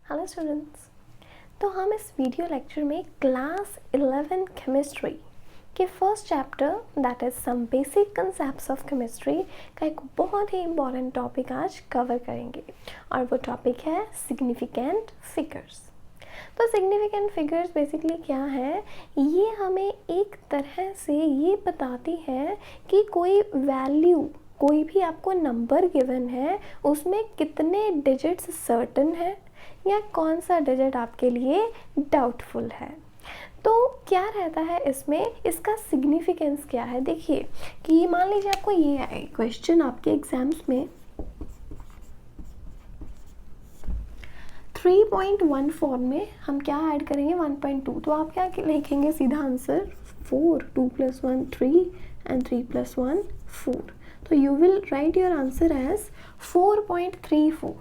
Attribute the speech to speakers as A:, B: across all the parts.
A: Hello students. तो हम इस वीडियो लेक्चर में क्लास 11 केमिस्ट्री के first chapter that is some basic concepts of chemistry का एक बहुत ही इम्पॉर्टेंट टॉपिक आज कवर करेंगे और वो टॉपिक है सिग्निफिकेंट फिगर्स। तो सिग्निफिकेंट फिगर्स बेसिकली क्या है, ये हमें एक तरह से ये बताती है कि कोई वैल्यू, कोई भी आपको नंबर गिवन है उसमें कितने डिजिट्स सर्टन है या कौन सा डिजिट आपके लिए डाउटफुल है। तो क्या रहता है इसमें, इसका सिग्निफिकेंस क्या है। देखिए कि मान लीजिए आपको ये आए क्वेश्चन आपके एग्जाम्स में 3.14 में हम क्या ऐड करेंगे 1.2, तो आप क्या लिखेंगे सीधा आंसर 4, 2 + 1 3 एंड 3 + 1 4। तो you will write your answer as 4.34,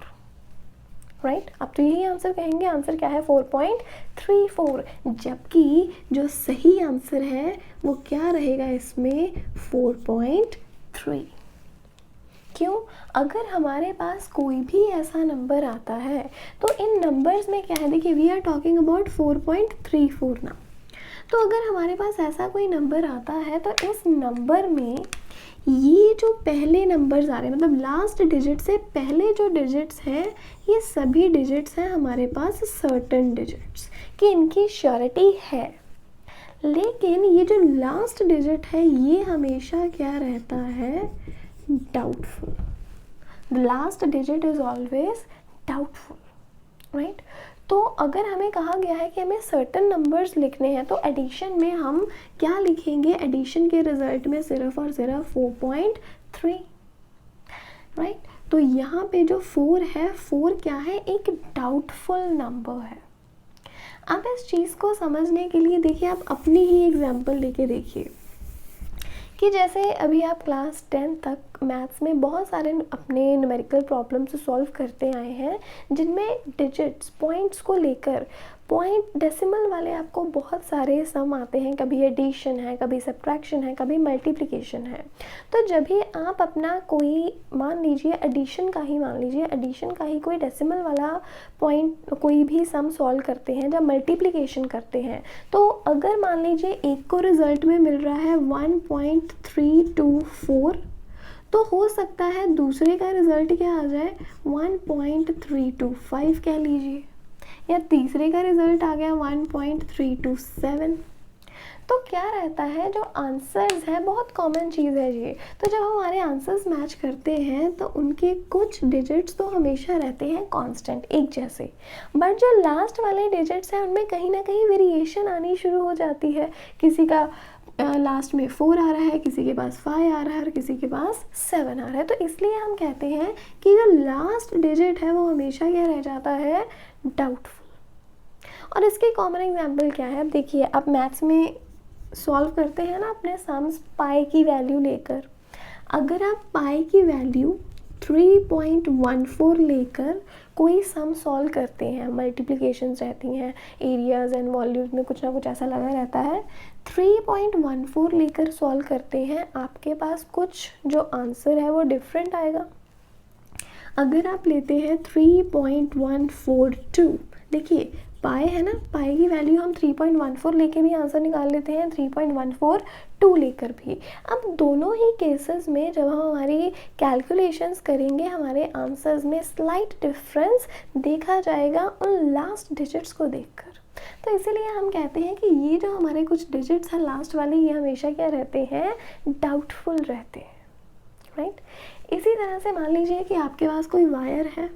A: right. अब तो यही आंसर कहेंगे, आंसर क्या है 4.34, जबकि जो सही आंसर है वो क्या रहेगा इसमें 4.3। क्यों? अगर हमारे पास कोई भी ऐसा नंबर आता है तो इन नंबर्स में क्या है, देखिए वी आर टॉकिंग अबाउट 4.34 ना। तो अगर हमारे पास ऐसा कोई नंबर आता है तो इस नंबर में ये जो पहले नंबर्स आ रहे हैं, मतलब लास्ट डिजिट से पहले जो डिजिट्स हैं, ये सभी डिजिट्स हैं हमारे पास सर्टेन डिजिट्स कि इनकी श्योरिटी है। लेकिन ये जो लास्ट डिजिट है ये हमेशा क्या रहता है, doubtful. The last digit is always doubtful, right. तो अगर हमें कहा गया है कि हमें सर्टेन नंबर्स लिखने हैं तो एडिशन में हम क्या लिखेंगे, एडिशन के रिजल्ट में सिर्फ और सिर्फ 4.3, राइट। तो यहाँ पे जो 4 है, 4 क्या है, एक डाउटफुल नंबर है। अब इस चीज़ को समझने के लिए देखिए आप अपनी ही एग्जाम्पल लेके देखिए कि जैसे अभी आप क्लास 10 तक मैथ्स में बहुत सारे अपने न्यूमेरिकल प्रॉब्लम्स सॉल्व करते आए हैं जिनमें डिजिट्स, पॉइंट्स को लेकर, पॉइंट डेसिमल वाले आपको बहुत सारे सम आते हैं, कभी एडिशन है, कभी सब्ट्रैक्शन है, कभी मल्टीप्लिकेशन है। तो जब भी आप अपना कोई मान लीजिए एडिशन का ही कोई डेसिमल वाला पॉइंट, कोई भी सम सॉल्व करते हैं, जब मल्टीप्लिकेशन करते हैं तो अगर मान लीजिए एक को रिजल्ट में मिल रहा है 1.324, तो हो सकता है दूसरे का रिजल्ट क्या आ जाए 1.325 कह लीजिए, या तीसरे का रिजल्ट आ गया 1.327। तो क्या रहता है, जो आंसर्स है बहुत कॉमन चीज़ है ये, तो जब हमारे आंसर्स मैच करते हैं तो उनके कुछ डिजिट्स तो हमेशा रहते हैं कांस्टेंट, एक जैसे, बट जो लास्ट वाले डिजिट्स हैं उनमें कहीं ना कहीं वेरिएशन आनी शुरू हो जाती है। किसी का लास्ट में 4 आ रहा है, किसी के पास 5 आ रहा है और किसी के पास 7 आ रहा है। तो इसलिए हम कहते हैं कि जो लास्ट डिजिट है वो हमेशा क्या रह जाता है, डाउटफुल। और इसके कॉमन एग्जांपल क्या है, अब देखिए आप मैथ्स में सॉल्व करते हैं ना अपने सम्स पाई की वैल्यू लेकर, अगर आप पाई की वैल्यू 3.14 लेकर कोई सम सॉल्व करते हैं, मल्टीप्लिकेशंस रहती हैं, एरियाज एंड वॉल्यूम्स में कुछ ना कुछ ऐसा लगा रहता है, 3.14 लेकर सॉल्व करते हैं, आपके पास कुछ जो आंसर है वो डिफरेंट आएगा। अगर आप लेते हैं 3.142, देखिए पाई है ना, पाई की वैल्यू हम 3.14 लेके भी आंसर निकाल लेते हैं, 3.142 लेकर भी। अब दोनों ही केसेस में जब हम हमारी कैलकुलेशंस करेंगे हमारे आंसर्स में स्लाइट डिफरेंस देखा जाएगा उन लास्ट डिजिट्स को देखकर। तो इसीलिए हम कहते हैं कि ये जो हमारे कुछ डिजिट्स हैं लास्ट वाले, ये हमेशा क्या रहते हैं, डाउटफुल रहते हैं, राइट। इसी तरह से मान लीजिए कि आपके पास कोई वायर है,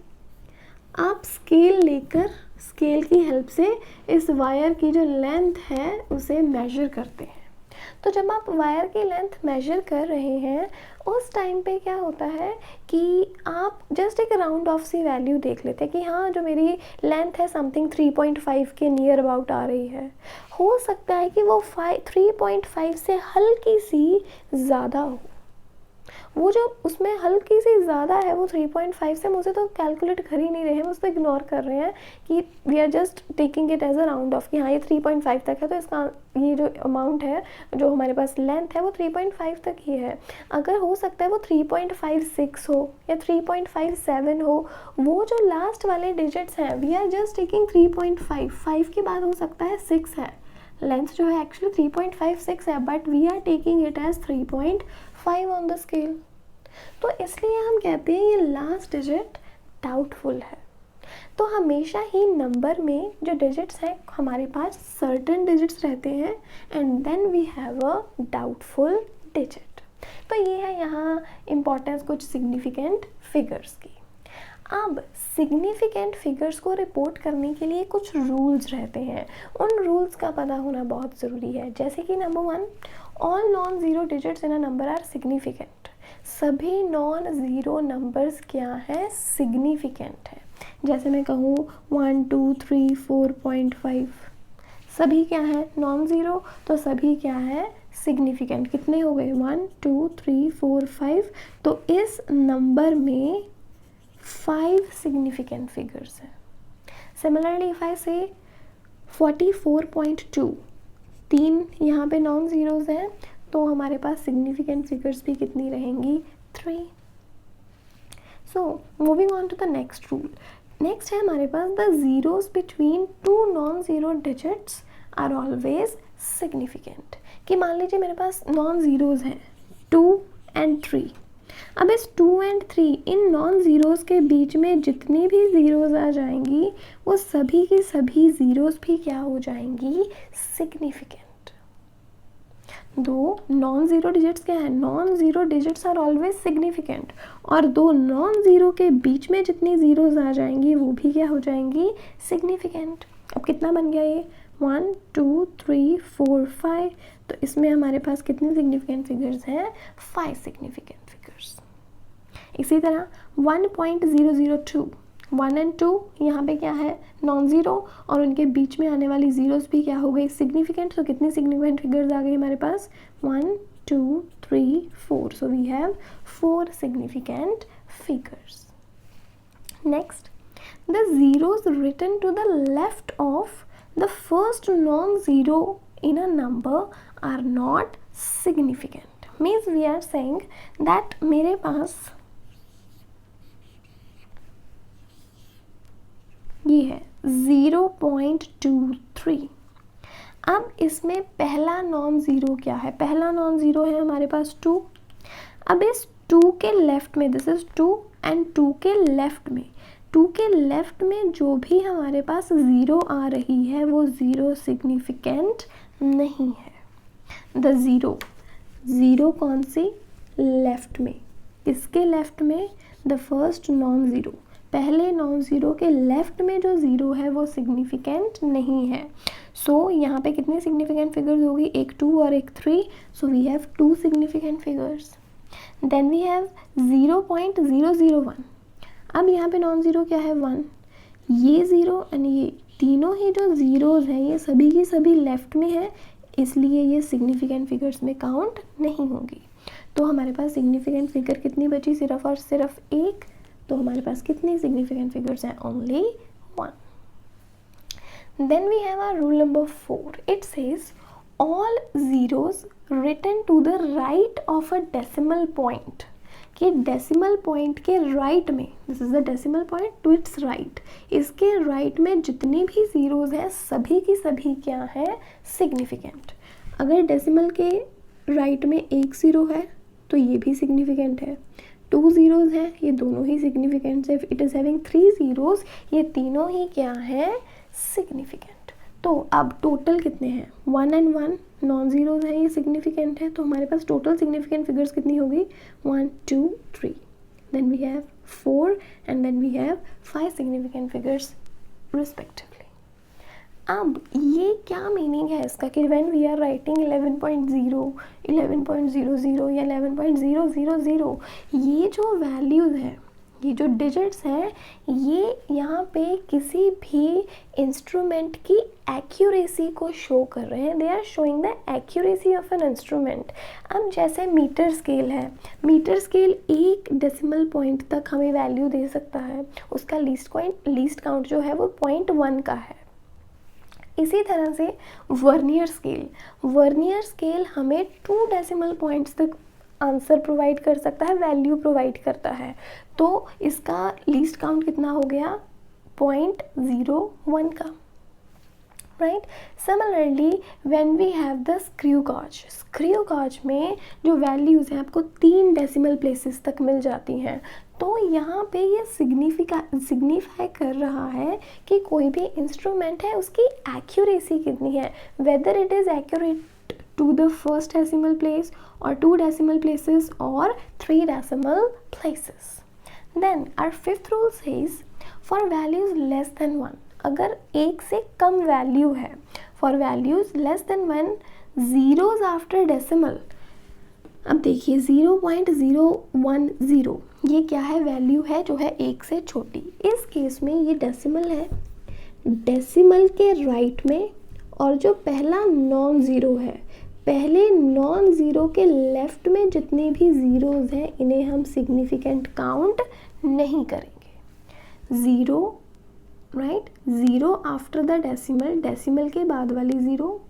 A: आप स्केल लेकर स्केल की हेल्प से इस वायर की जो लेंथ है उसे मेजर करते हैं। तो जब आप वायर की लेंथ मेजर कर रहे हैं उस टाइम पे क्या होता है कि आप जस्ट एक राउंड ऑफ सी वैल्यू देख लेते हैं कि हाँ जो मेरी लेंथ है समथिंग 3.5 के नियर अबाउट आ रही है। हो सकता है कि वो 3.5 से हल्की सी ज़्यादा हो, वो जो उसमें हल्की सी ज़्यादा है वो 3.5 से मुझे तो कैलकुलेट कर ही नहीं रहे हैं, मुझे तो इग्नोर कर रहे हैं कि we are just taking it as a round off कि हाँ ये 3.5 तक है, तो इसका ये जो अमाउंट है, जो हमारे पास लेंथ है वो 3.5 तक ही है। अगर हो सकता है वो 3.56 हो या 3.57 हो, वो जो लास्ट वाले डिजिट्स हैं वी आर जस्ट टेकिंग 3.5, 5 के बाद हो सकता है 6 है, लेंथ जो है एक्चुअली 3.56 है, but we are taking it as 3.5 on the scale. तो इसलिए हम कहते हैं ये लास्ट डिजिट डाउटफुल है। तो हमेशा ही नंबर में जो डिजिट्स हैं हमारे पास सर्टेन डिजिट्स रहते हैं and then we have a doubtful digit. तो ये है यहाँ इम्पोर्टेंस कुछ सिग्निफिकेंट फिगर्स की। अब सिग्निफिकेंट फिगर्स को रिपोर्ट करने के लिए कुछ रूल्स रहते हैं, उन रूल्स का पता होना बहुत ज़रूरी है। जैसे कि number 1, all non zero digits in a number are significant. सभी नॉन ज़ीरो नंबर्स क्या है, सिग्निफिकेंट है। जैसे मैं कहूँ 1 2 3 4.5, सभी क्या है नॉन ज़ीरो, तो सभी क्या है सिग्निफिकेंट। कितने हो गए 1 2 3 4 5, तो इस नंबर में 5 significant figures हैं। Similarly, if I say 44.2, 3 यहाँ पे नॉन ज़ीरोज़ हैं, तो हमारे पास सिग्निफिकेंट फिगर्स भी कितनी रहेंगी 3। So moving on to the next rule. Next है हमारे पास the zeros between 2 non zero digits are always significant. कि मान लीजिए मेरे पास नॉन ज़ीरोज़ हैं 2 and 3। अब इस 2 and 3 इन नॉन ज़ीरोज़ के बीच में जितनी भी ज़ीरोज़ आ जाएंगी वो सभी की सभी ज़ीरोज़ भी क्या हो जाएंगी, सिग्निफिकेंट। दो नॉन ज़ीरो डिजिट्स क्या है, non zero digits are always significant, और दो नॉन ज़ीरो के बीच में जितनी ज़ीरोज़ आ जाएंगी वो भी क्या हो जाएंगी, सिग्निफिकेंट। अब कितना बन गया ये 1 2 3 4 5, तो इसमें हमारे पास कितने सिग्निफिकेंट फिगर्स हैं, 5 सिग्निफिकेंट फिगर्स। इसी तरह 1.002, 1 and 2 यहाँ पे क्या है नॉन ज़ीरो, और उनके बीच में आने वाली ज़ीरोज़ भी क्या हो गई, सिग्निफिकेंट। तो कितनी सिग्निफिकेंट फिगर्स आ गई हमारे पास 1 2 3 4, so we have 4 significant figures. Next, the zeros written to the left of the first non zero in a number are not significant. Means we are saying that मेरे पास ये है 0.23। अब इसमें पहला नॉन ज़ीरो क्या है, पहला नॉन ज़ीरो है हमारे पास 2। अब इस 2 के लेफ्ट में, दिस इज 2 एंड 2 के लेफ्ट में, 2 के लेफ्ट में जो भी हमारे पास ज़ीरो आ रही है वो ज़ीरो सिग्निफिकेंट नहीं है। द ज़ीरो कौन सी, लेफ्ट में, किसके लेफ्ट में, द फर्स्ट नॉन ज़ीरो, पहले नॉन ज़ीरो के लेफ्ट में जो ज़ीरो है वो सिग्निफिकेंट नहीं है। सो यहाँ पे कितनी सिग्निफिकेंट फिगर्स होगी, एक 2 और एक 3, so we have 2 significant figures. Then we have 0.001। अब यहाँ पे नॉन ज़ीरो क्या है 1, ये ज़ीरो एंड ये तीनों ही जो ज़ीरोज़ हैं ये सभी की सभी लेफ़्ट में है, इसलिए ये सिग्निफिकेंट फिगर्स में काउंट नहीं होंगी। तो हमारे पास सिग्निफिकेंट फिगर कितनी बची, सिर्फ और सिर्फ एक। तो हमारे पास कितनी सिग्निफिकेंट फिगर्स हैं, only 1। Then we have our rule number 4। It says all zeros written to the right of a decimal point. कि डेसिमल पॉइंट के राइट में, this is the decimal point to its right, इसके right में जितनी भी zeros हैं सभी की सभी क्या है, सिग्निफिकेंट। अगर डेसिमल के राइट में एक ज़ीरो है तो ये भी सिग्निफिकेंट है, 2 ज़ीरोज़ हैं ये दोनों ही सिग्निफिकेंट है, इट इज़ हैविंग 3 ज़ीरोज़ ये तीनों ही क्या है, सिग्निफिकेंट। तो अब टोटल कितने हैं, 1 and 1 नॉन ज़ीरोज़ हैं ये सिग्निफिकेंट है, तो हमारे पास टोटल सिग्निफिकेंट फिगर्स कितनी होगी 1 2 3, then we have 4 and then we have 5 significant figures respectively. अब ये क्या मीनिंग है इसका कि व्हेन वी आर राइटिंग 11.0, 11.00 या 11.000, ये जो वैल्यूज़ है ये जो डिजिट्स हैं ये यहाँ पे किसी भी इंस्ट्रूमेंट की एक्यूरेसी को शो कर रहे हैं, they are showing the accuracy of an instrument. अब जैसे मीटर स्केल है, मीटर स्केल 1 डेसिमल पॉइंट तक हमें वैल्यू दे सकता है, उसका लीस्ट काउंट जो है वो 0.1 का है। इसी तरह से वर्नियर स्केल हमें 2 डेसिमल पॉइंट्स तक आंसर प्रोवाइड कर सकता है, वैल्यू प्रोवाइड करता है। तो इसका लीस्ट काउंट कितना हो गया, 0.01 का, right. Similarly when we have the screw gauge में जो वैल्यूज़ हैं आपको 3 डेसिमल प्लेसेस तक मिल जाती हैं। तो यहाँ पे ये सिग्निफाई कर रहा है कि कोई भी इंस्ट्रूमेंट है उसकी एक्यूरेसी कितनी है, whether it is accurate to the first decimal place or 2 decimal places or 3 decimal places. Then our fifth rule says for values less than 1, अगर 1 से कम वैल्यू है, for values less than 1, zeros after decimal, अब देखिए 0.010 ये क्या है, value है जो है 1 से छोटी। इस केस में ये डेसिमल है, डेसिमल के राइट में, और जो पहला नॉन ज़ीरो है, पहले नॉन ज़ीरो के लेफ्ट में जितने भी ज़ीरोज़ हैं इन्हें हम सिग्निफिकेंट काउंट नहीं करेंगे। Zero, right, zero after the decimal के बाद वाली ज़ीरो,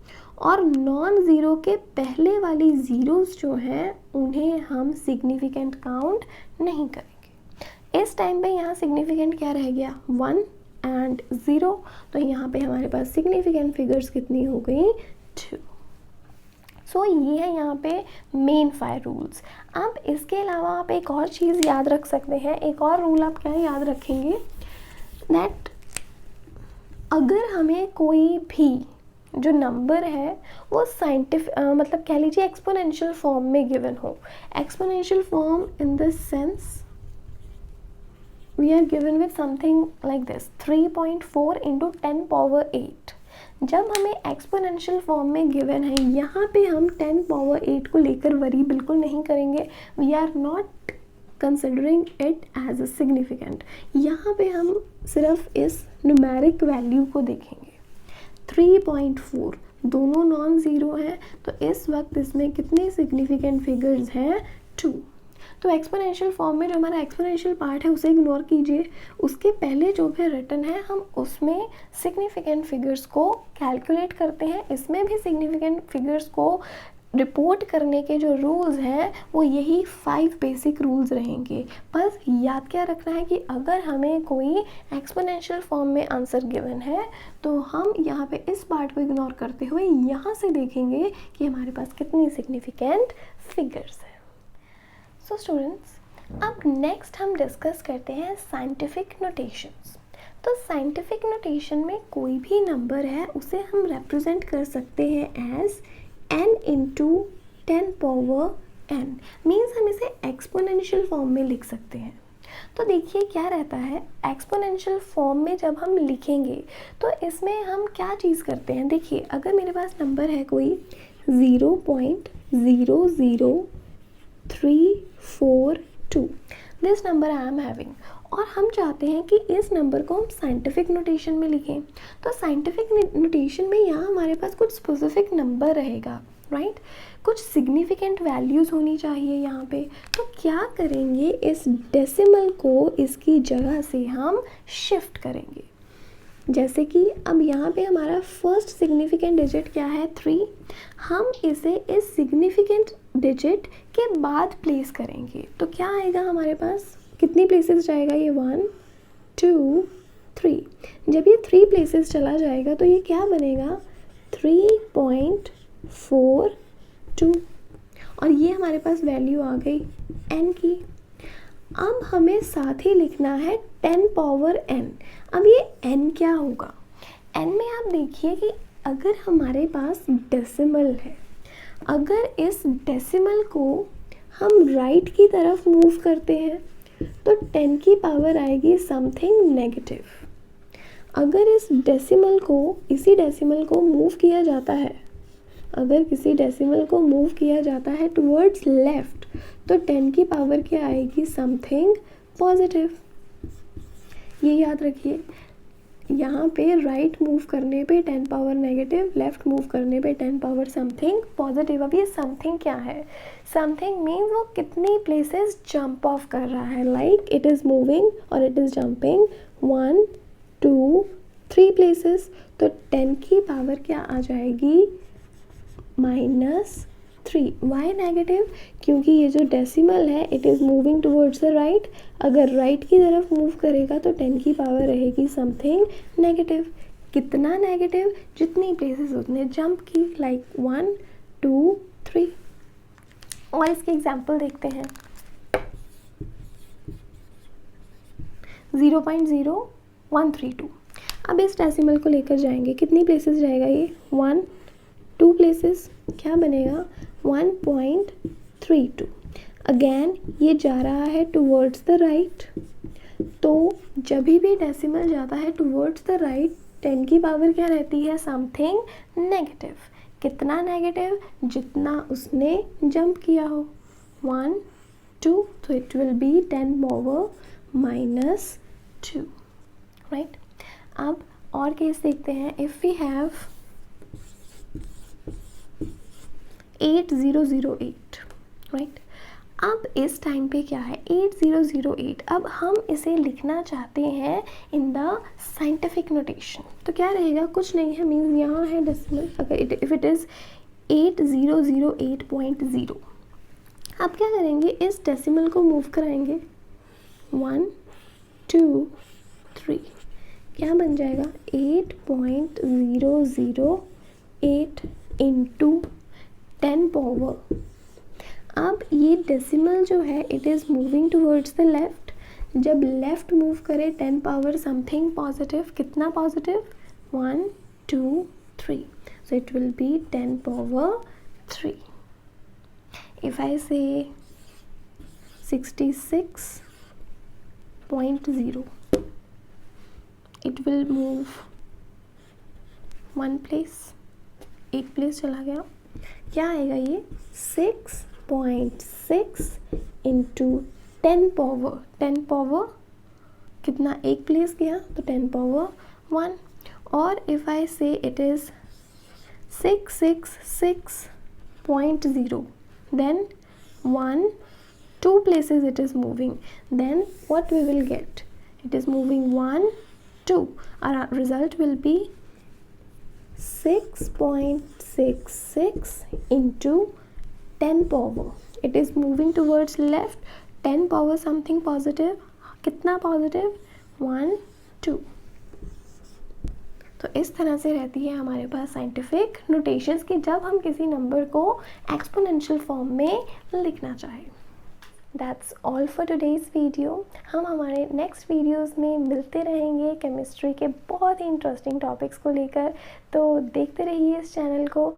A: और नॉन ज़ीरो के पहले वाली ज़ीरोज़ जो हैं उन्हें हम सिग्निफिकेंट काउंट नहीं करेंगे। इस टाइम पे यहाँ सिग्निफिकेंट क्या रह गया, 1 एंड 0। तो यहाँ पे हमारे पास सिग्निफिकेंट फिगर्स कितनी हो गई, 2। सो ये है यहाँ पे मेन 5 रूल्स। अब इसके अलावा आप एक और चीज़ याद रख सकते हैं, एक और रूल आप क्या याद रखेंगे, दैट अगर हमें कोई भी जो नंबर है वो मतलब कह लीजिए एक्सपोनेंशियल फॉर्म में गिवन हो, exponential form in the sense we are given with something like this 3.4 into 10 power 8। जब हमें एक्सपोनेंशियल फॉर्म में गिवन है, यहाँ पे हम 10 पावर 8 को लेकर वरी बिल्कुल नहीं करेंगे, we are not considering it as a significant. यहाँ पे हम सिर्फ इस न्यूमेरिक वैल्यू को देखेंगे। 3.4 दोनों नॉन ज़ीरो हैं, तो इस वक्त इसमें कितने सिग्निफिकेंट फिगर्स हैं, 2। तो एक्सपोनेंशियल फॉर्म में जो हमारा एक्सपोनेंशियल पार्ट है उसे इग्नोर कीजिए, उसके पहले जो भी रिटन है हम उसमें सिग्निफिकेंट फिगर्स को कैलकुलेट करते हैं। इसमें भी सिग्निफिकेंट फिगर्स को रिपोर्ट करने के जो रूल्स हैं वो यही 5 बेसिक रूल्स रहेंगे। बस याद क्या रखना है कि अगर हमें कोई एक्सपोनेंशियल फॉर्म में आंसर गिवन है तो हम यहाँ पे इस पार्ट को इग्नोर करते हुए यहाँ से देखेंगे कि हमारे पास कितनी सिग्निफिकेंट फिगर्स हैं। सो स्टूडेंट्स, अब नेक्स्ट हम डिस्कस करते हैं साइंटिफिक नोटेशंस। तो साइंटिफिक नोटेशन में कोई भी नंबर है उसे हम रिप्रेजेंट कर सकते हैं as n into 10 power n, means हम इसे एक्सपोनेंशियल फॉर्म में लिख सकते हैं। तो देखिए क्या रहता है, एक्सपोनेंशियल फॉर्म में जब हम लिखेंगे तो इसमें हम क्या चीज़ करते हैं, देखिए अगर मेरे पास नंबर है कोई 0.00342, this number I am having, और हम चाहते हैं कि इस नंबर को हम साइंटिफिक नोटेशन में लिखें। तो साइंटिफिक नोटेशन में यहाँ हमारे पास कुछ स्पेसिफिक नंबर रहेगा, राइट, कुछ सिग्निफिकेंट वैल्यूज़ होनी चाहिए यहाँ पे। तो क्या करेंगे, इस डेसिमल को इसकी जगह से हम शिफ्ट करेंगे। जैसे कि अब यहाँ पे हमारा फर्स्ट सिग्निफिकेंट डिजिट क्या है, 3, हम इसे इस सिग्निफिकेंट डिजिट के बाद प्लेस करेंगे। तो क्या आएगा हमारे पास, कितनी प्लेसेस जाएगा ये, 1 2 3। जब ये 3 प्लेसेस चला जाएगा तो ये क्या बनेगा, 3.42, और ये हमारे पास वैल्यू आ गई n की। अब हमें साथ ही लिखना है 10 पावर n। अब ये n क्या होगा, n में आप देखिए कि अगर हमारे पास डेसिमल है, अगर इस डेसिमल को हम राइट की तरफ मूव करते हैं तो 10 की पावर आएगी समथिंग नेगेटिव। अगर इस डेसिमल को, इसी डेसिमल को मूव किया जाता है, अगर किसी डेसिमल को मूव किया जाता है टुवर्ड्स लेफ्ट तो 10 की पावर क्या आएगी, समथिंग पॉजिटिव। ये याद रखिए, यहाँ पे राइट मूव करने पे 10 पावर नेगेटिव, लेफ्ट मूव करने पे 10 पावर समथिंग पॉजिटिव। अब ये समथिंग क्या है? समथिंग मीन्स वो कितनी प्लेसेस जंप ऑफ कर रहा है, लाइक इट इज़ मूविंग और इट इज़ जंपिंग 1 2 3 प्लेसेस। तो 10 की पावर क्या आ जाएगी? -3। Why negative? क्योंकि ये जो डेसिमल है it is moving towards the right. अगर राइट की तरफ मूव करेगा तो 10 की पावर रहेगी समथिंग नेगेटिव। कितना नेगेटिव? जितनी प्लेसेस उतने जंप की, लाइक 1 2 3। और इसके एग्जाम्पल देखते हैं। 0.0132। अब इस डेसिमल को लेकर जाएंगे, कितनी प्लेसेस जाएगा ये? 1 2 प्लेसेस, क्या बनेगा? 1.32। अगेन ये जा रहा है टुवर्ड्स द राइट, तो जब भी डेसिमल जाता है टुवर्ड्स द राइट 10 की पावर क्या रहती है? Something negative. कितना नेगेटिव? जितना उसने जंप किया हो, 1 2, तो it will be 10 power -2, right. अब और केस देखते हैं। If we have 8008, right. अब इस टाइम पे क्या है? 8008। अब हम इसे लिखना चाहते हैं इन द साइंटिफिक नोटेशन, तो क्या रहेगा? कुछ नहीं है, मीन्स यहाँ है डेसिमल, अगर इफ़ इट इज़ 8008.0। अब क्या करेंगे? इस डेसिमल को मूव कराएंगे 1 2 3, क्या बन जाएगा? 8.008 इंटू 10 पावर। अब ये डेसिमल जो है it is moving towards the left. जब लेफ्ट मूव करे 10 पावर समथिंग पॉजिटिव, कितना positive? 1 2 3, so it will be 10 power 3. If I say 66.0, it will move one place, एक प्लेस चला गया। क्या आएगा ये? 6.6 इंटू 10 पावर, 10 पावर कितना? एक प्लेस गया, तो 10 पावर 1। और इफ़ आई से it is 666.0, then 1 2 places it is moving, then what we will get? It is moving 1 2, our result will be 6.66 into 10 power. It is moving towards left, 10 power something positive, कितना positive? 1 2। तो इस तरह से रहती है हमारे पास scientific notations कि जब हम किसी नंबर को एक्सपोनेंशियल फॉर्म में लिखना चाहें। That's all for today's video. हम हमारे नेक्स्ट वीडियोस में मिलते रहेंगे केमिस्ट्री के बहुत ही इंटरेस्टिंग टॉपिक्स को लेकर, तो देखते रहिए इस चैनल को।